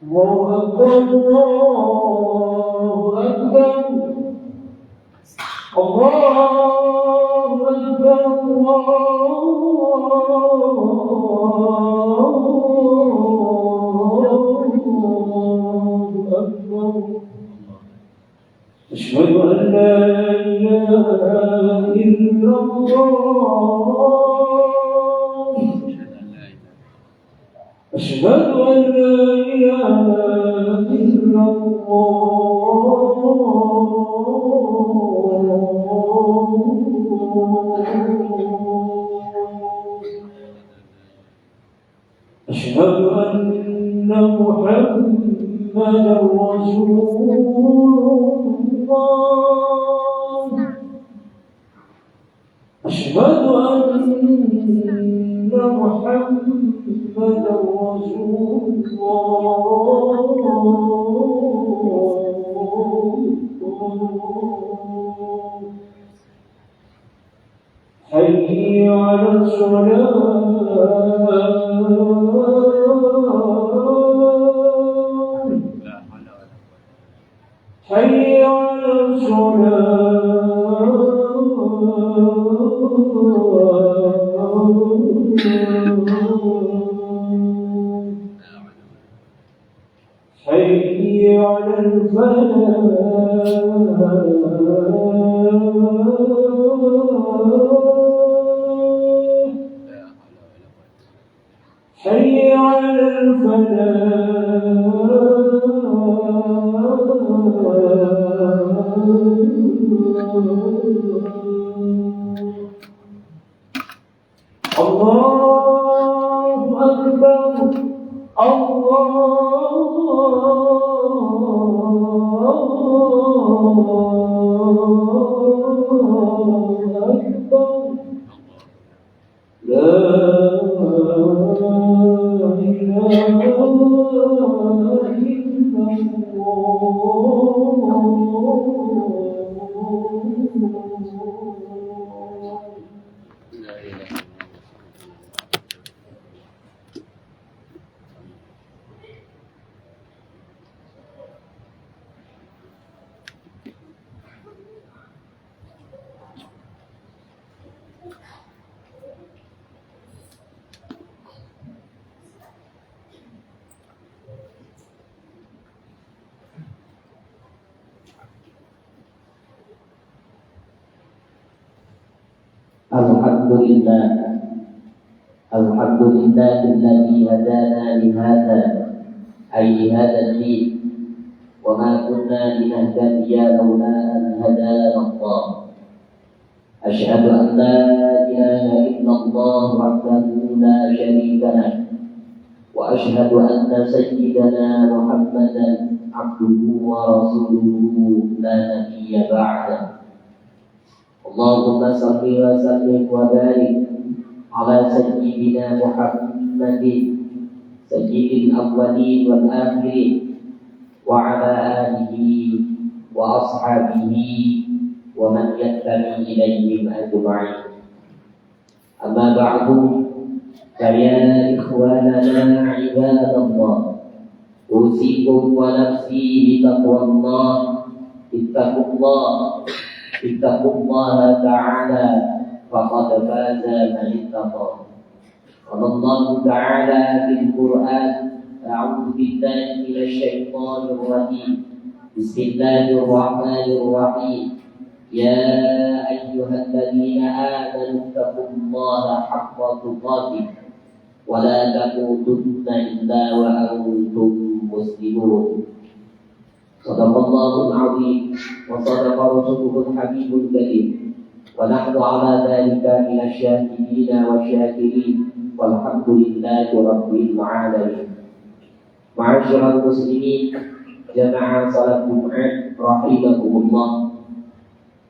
الله أكبر الله أكبر الله أكبر الله أكبر أشهد أن لا إله إلا الله أشهد أن لا إله إلا الله أشهد أن محمدا رسول الله أشهد أن محمدا رسول الله حي على الصلاة حي على حي على الفلاح حي على الله أكبر الله أكبر لا إله إلا الحمد لله الذي هدانا لهذا أي لهذا الدين وما كنا لنهتدي لولا أن هدانا الله أشهد أن لا إله إلا الله وحده لا شريك له وأشهد أن سيدنا محمدا عبده ورسوله لا نبي بعده اللهم صل وسلم وبارك على سيدنا محمد سيد الأولين والآخرين وعلى آله وأصحابه ومن يتبع إليهم أجمعين أما بعد فيا إخواننا عباد الله أوصيكم ونفسي بتقوى الله اتقوا الله تعالى فقد فاز من اتقى قال الله تعالى في القرآن أعوذ بالله من الشيطان الرجيم بسم الله الرحمن الرحيم يا أيها الذين آمنوا اتقوا الله حق تقاته ولا تموتن إلا وأنتم مسلمون صدق الله العظيم وصدق رسوله الحبيب الكريم ونحن على ذلك من الشاهدين والشاكرين والحمد لله رب العالمين. Ma'asyiral muslimin, jamaah salat Jumat rahimakumullah.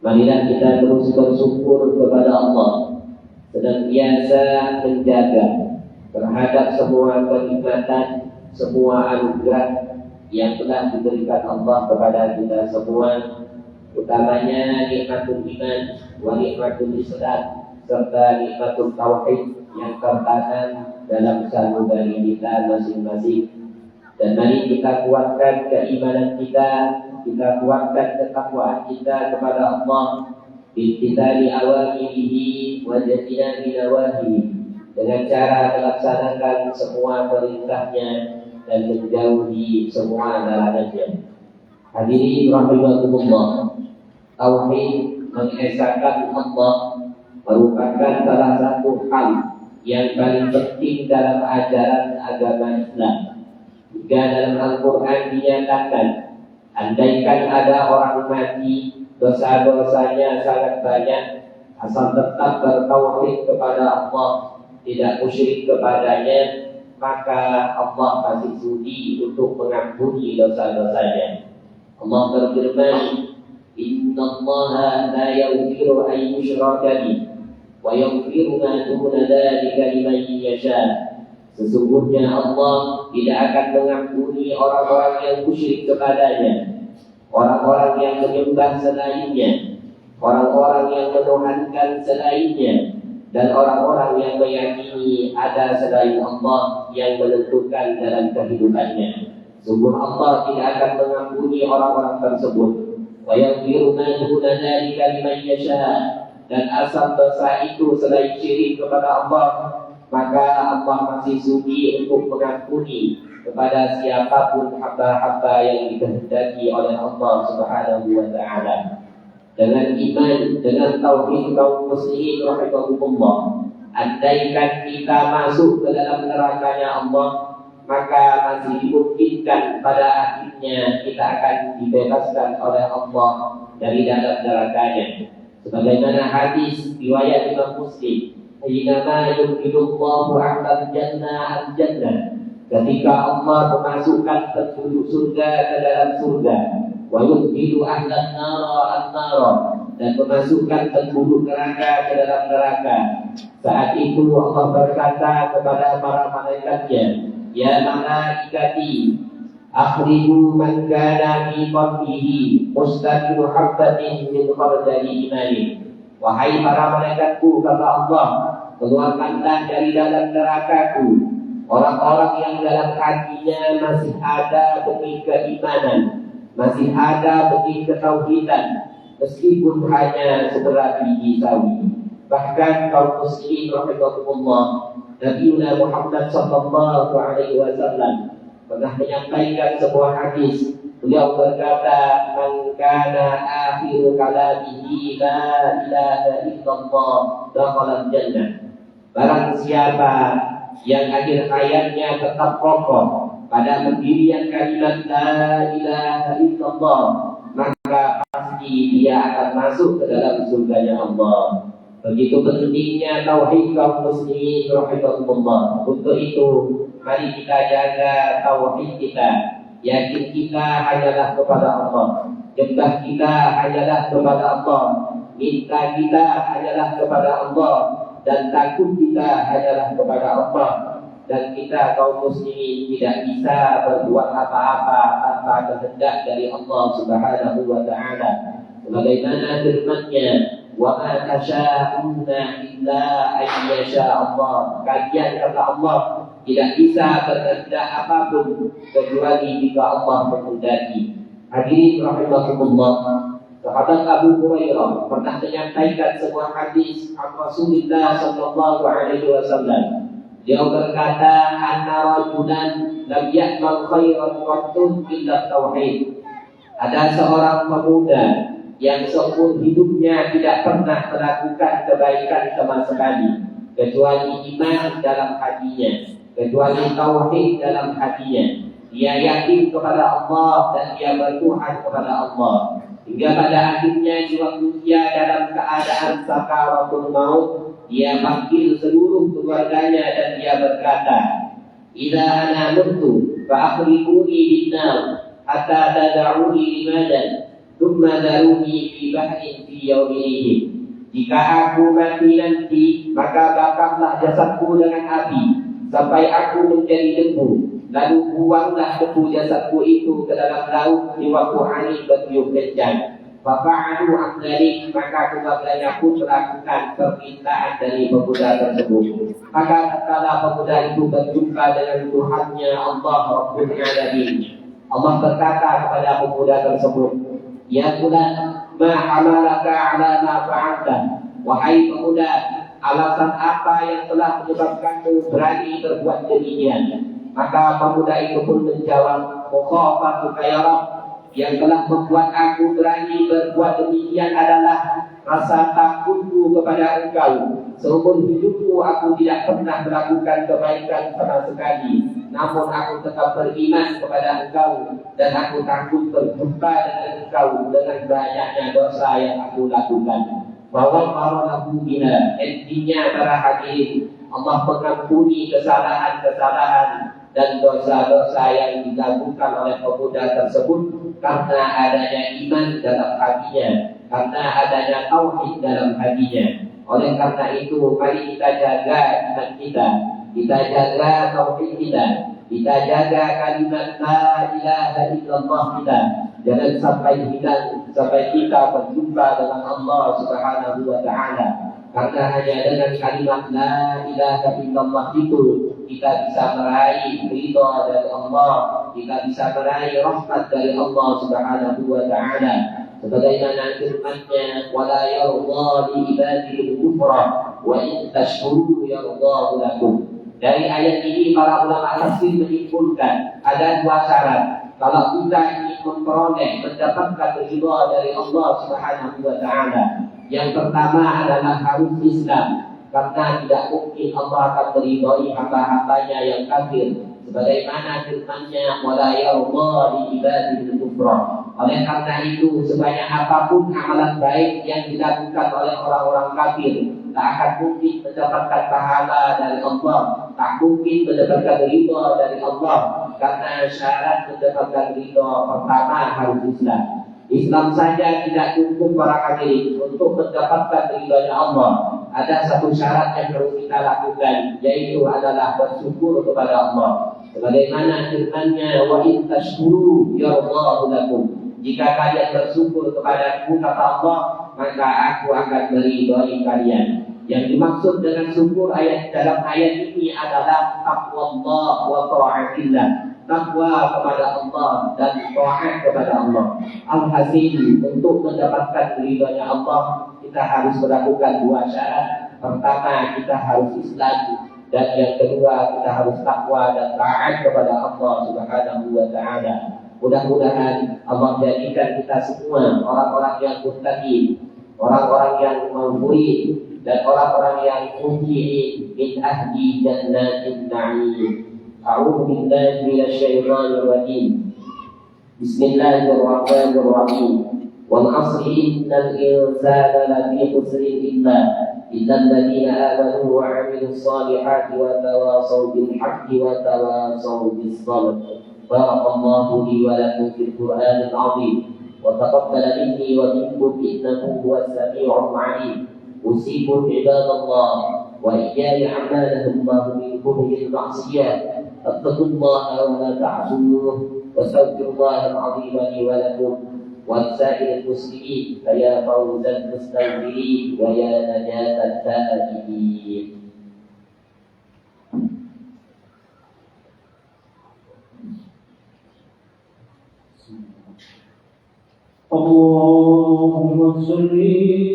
Marilah kita terus bersyukur kepada Allah, senantiasa menjaga terhadap semua kenikmatan, semua anugerah yang telah diberikan Allah kepada kita semua, utamanya nikmatul iman wa nikmatul Islam serta nikmatul tauhid yang tertanam dalam sanubari kita masing-masing. Dan mari kita kuatkan keimanan kita kuatkan ketakwaan kita kepada Allah bimtithali awamirihi wa jtinabi nawahihi, dengan cara melaksanakan semua perintahnya dan menjauhi semua larangannya. Hadirin rahimakumullah, tauhid mengesahkan Allah merupakan salah satu hal yang paling penting dalam ajaran agama Islam. Jika dalam Al-Quran dinyatakan, andaikan ada orang mati, dosa-dosanya sangat banyak, asal tetap bertauhid kepada Allah, tidak musyrik kepadanya, maka Allah masih sudi untuk mengampuni dosa-dosanya. Allah berfirman, Innallaha la yaghfiru an yushraka bihi wa yaghfiru ma duna dzalika liman yasha. Sesungguhnya Allah tidak akan mengampuni orang-orang yang musyrik kepadanya, orang-orang yang menyembah selainnya, orang-orang yang menuhankan selainnya, dan orang-orang yang meyakini ada selain Allah yang menentukan dalam kehidupannya. Sungguh Allah tidak akan mengampuni orang-orang tersebut. Wa yaghfiru ma duna dzalika liman yasha. Dan asal dosa itu selain syirik kepada Allah, maka Allah masih sudi untuk mengampuni kepada siapapun hamba-hamba yang dikehendaki oleh Allah Subhanahu wa taala. Dengan iman, dengan tauhid kaum muslimin rahimahumullah, andaikan kita masuk ke dalam nerakanya Allah, maka masih dimungkinkan pada akhirnya kita akan dibebaskan oleh Allah dari dalam nerakanya. Sebagaimana hadis riwayat Imam Muslim, "Innama yudkhilullahu 'alal jannah al-jannah." Ketika Allah memasukkan penduduk surga ke dalam surga, wa yudkhilu ahlan nara an-nara, dan memasukkan penduduk neraka ke dalam neraka. Saat itu Allah berkata kepada para malaikatnya, "Ya malaikati, akhriju man kana fi qalbihi mustaqilu habbatin min khardali imani." Wahai para malaikatku, kata Allah, keluarkanlah dari dalam nerakaku orang-orang yang dalam hatinya masih ada benih keimanan, masih ada benih ketauhidan, meskipun hanya seberat biji sawi. Bahkan kaum muslimin rahimahumullah, Nabi Muhammad sallallahu alaihi wasallam pernah menyampaikan sebuah hadis. Beliau berkata, "Man kana akhiru kalamihi la ilaha illallah dakhala al-jannah." Barang siapa yang akhir hayatnya tetap kokoh pada pendirian kalimat la ilaha illallah, maka pasti dia akan masuk ke dalam surganya Allah. Begitu pentingnya tauhid kaum muslimin rahimahumullah. Untuk itu, mari kita jaga tauhid kita. Yakin kita hanyalah kepada Allah, nyembah kita hanyalah kepada Allah, minta kita hanyalah kepada Allah, dan takut kita hanyalah kepada Allah. Dan kita kaum muslimin tidak bisa berbuat apa-apa tanpa kehendak dari Allah Subhanahu wa taala. Sebagaimana firman-Nya, "Wa ma tasyaa'una illa an yasha Allah." Kalian, kata Allah, tidak bisa berkehendak apapun kecuali jika Allah menghendaki. Hadirin rahimahumullah, sahabat Abu Hurairah pernah menyampaikan sebuah hadis Rasulullah sallallahu alaihi wasallam. Dia berkata, "Anna rajulan lam ya'mal khairan qattun illa tauhid." Ada seorang pemuda yang seumur hidupnya tidak pernah melakukan kebaikan sama sekali kecuali iman dalam hatinya, kecuali tauhid dalam hatinya. Dia yakin kepada Allah dan dia bertuhan kepada Allah. Hingga pada akhirnya di waktu dia dalam keadaan sakaratul maut, dia panggil seluruh keluarganya dan dia berkata, "Idza ana mutu fa akhrijuni bin-nar hatta tad'uni limadan, thumma daruni fi bahrin fi yawmihim." Jika aku mati nanti, maka bakarlah jasadku dengan api sampai aku menjadi debu, lalu buanglah debu jasadku itu ke dalam laut di waktu angin bertiup kencang. Fafa'alu amdalik, maka keduanya pun melakukan permintaan dari pemuda tersebut. Maka tatkala pemuda itu berjumpa dengan Tuhannya Allah Rabbul Alamin, Allah berkata kepada pemuda tersebut, "Ya fulan, ma hamalaka ala ma fa'alta?" Wahai pemuda, alasan apa yang telah menyebabkanmu berani berbuat demikian? Maka pemuda itu pun menjawab, "Mukhafatuka ya Rabb, yang telah membuat aku berani berbuat demikian adalah rasa takutku kepada Engkau. Seumur hidupku aku tidak pernah melakukan kebaikan sama sekali, namun aku tetap beriman kepada Engkau dan aku takut berjumpa dengan Engkau dengan banyaknya dosa yang aku lakukan." Bahwa para bina, intinya para hadirin, Allah mengampuni kesalahan-kesalahan dan dosa-dosa yang dilakukan oleh pemuda tersebut karena adanya iman dalam hatinya, karena adanya tauhid dalam hatinya. Oleh karena itu, mari kita jaga iman kita jaga tauhid kita jaga kalimat la ilaha illallah kita. Jangan sampai hilang sampai kita berjumpa dengan Allah Subhanahu wa taala. Karena hanya dengan kalimat la ilaha illallah itu kita bisa meraih ridha dari Allah, kita bisa meraih rahmat dari Allah Subhanahu wa taala. Sebagaimana firman-Nya, "Wa la yarda li ibadihi al-kufra wa in tashkuru yardahu lakum." Dari ayat ini para ulama tafsir menyimpulkan ada dua syarat kalau kita ingin memperoleh mendapatkan ridha dari Allah Subhanahu wa taala. Yang pertama adalah harus Islam, karena tidak mungkin Allah akan meridhai hamba-hambanya yang kafir. Sebagaimana firman-Nya, "Wa la yarda li ibadihi al-kufra." Oleh karena itu, sebanyak apapun amalan baik yang dilakukan oleh orang-orang kafir, tak akan mungkin mendapatkan pahala dari Allah, tak mungkin mendapatkan ridha dari Allah, karena syarat mendapatkan ridha pertama harus Islam. Islam saja tidak cukup para hadirin untuk mendapatkan ridhanya Allah. Ada satu syarat yang harus kita lakukan, yaitu adalah bersyukur kepada Allah. Sebagaimana firman-Nya, "Wa in tashkuru yardahu lakum." Jika kalian bersyukur kepadaku, kata Allah, maka aku akan meridhai kalian. Yang dimaksud dengan syukur dalam ayat ini adalah taqwa Allah wa ta'atillah. Takwa kepada Allah dan taat kepada Allah. Alhasil, untuk mendapatkan ridhanya Allah, kita harus melakukan dua syarat. Pertama, kita harus Islam, dan yang kedua, kita harus takwa dan taat kepada Allah Subhanahu wa taala. Mudah-mudahan Allah jadikan kita semua orang-orang yang muttaqin, orang-orang yang murid, dan orang-orang yang muhyi'in min ahli jannatin na'im. A'udzu billahi minasyaitonir rajim. Bismillahirrahmanirrahim. Wal 'asri innal insana lafi khusrin illal ladzina amanu wa 'amilus solihati wa tawassaw bil haqqi wa tawassaw bis sabr. Barakallahu li wa lakum fil Qur'anil 'azim wa taqabbal minni wa minkum innahu huwas samii'ul 'aliim. Usikum ibadallah wa iyaya a'malahum ma min kulli ma'siyah. Attaqullaha wa la ta'suhu wastaghfirullahal 'azim li wa lakum wa lisa'iril muslimin. Ya fawzal mustaghfirin wa ya najatat ta'ibin. اللهم صل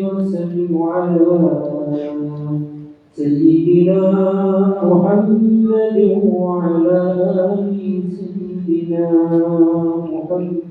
وسلم على سيدنا محمد وعلى آل سيدنا محمد.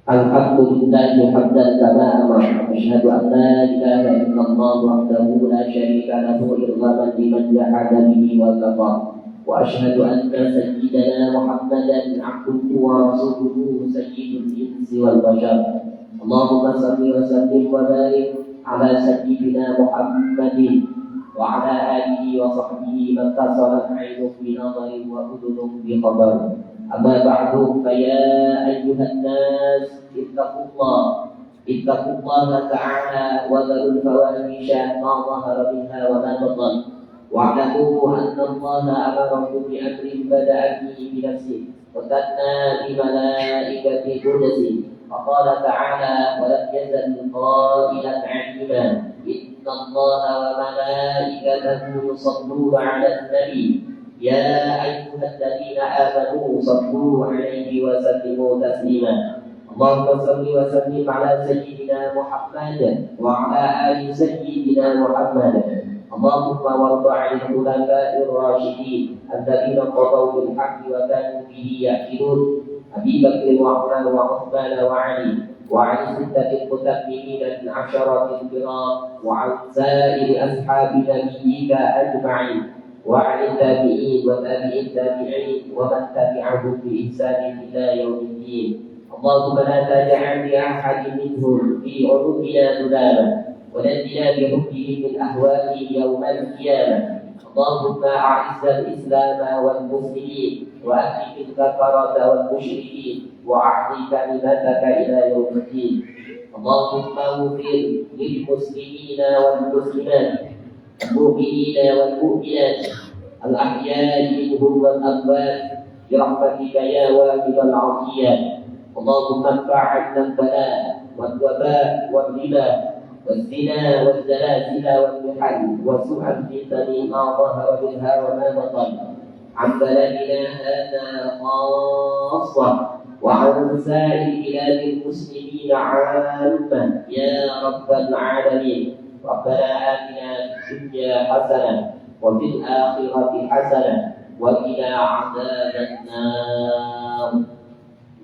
Alhamdulillah hamdan kama amara. Asyhadu an la ilaha illallah wahdahu la syarika lahu irghaman liman jahada bihi wa kafar. Wa asyhadu anna sayyidana Muhammadan abduhu wa rasuluhu sayyidul insi wal bashar. Allahumma salli wa sallim wa barik ala sayyidina Muhammadin wa ala alihi wa sahbihi man tasalat 'ainuhu bi nadharin wa udhunun bi khabar. Amma ba'du, fa ya ayyuhan nas ittaqullah اتقوا الله تعالى وذروا الفواحش ما ظهر منها وما بطن واعلموا أن الله أمركم بأمر بدأ فيه بنفسه وثنى بملائكة قدسه وقال تعالى ولم يزل قائلا عليما إن الله وملائكته يصلون على النبي يا أيها الذين آمنوا صلوا عليه وسلموا تسليما اللهم صل وسلم على سيدنا محمد وعلى آل سيدنا محمد اللهم وارض عن الخلفاء الراشدين الذين قضوا بالحق وكانوا به يأكلون أبي بكر وعمر وعثمان وعلي وعن الستة المتممين من عشرة الكرام وعن سائر أصحاب نبيك أجمعين وعن التابعين وتابعي التابعين ومن تبعهم بإحسان إلى يوم الدين اللهم لا تجعل لأحد منهم في عروقنا ذنابا ونجنا بحكمه من أهوائه يوم القيامة اللهم أعز الإسلام والمسلمين وأهلك الكفرة والمشركين وأعطي كلمتك إلى يوم الدين اللهم اغفر للمسلمين والمسلمات المؤمنين والمؤمنات الأحياء منهم والأموات برحمتك يا واجب العطيات اللهم ادفع عنا البلاء والوباء والربا والزنا والزلازل والمحن وسوء الفتن ما ظهر منها وما بطن عن بلدنا هذا خاصة وعن سائر بلاد المسلمين عامة يا رب العالمين ربنا آتنا في الدنيا حسنة وفي الآخرة حسنة وقنا عذاب النار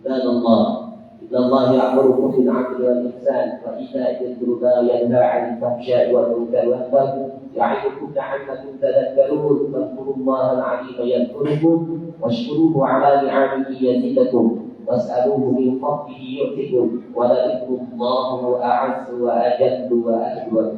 عباد الله إن الله يأمركم بالعدل والإحسان وإيتاء ذي القربى وينهى عن الفحشاء والمنكر والبغي يعظكم لعلكم تذكرون فاذكروا الله العظيم يذكركم واشكروه على نعمه يزدكم واسألوه من فضله يؤتكم ولذكر الله أعز وأجل وأكبر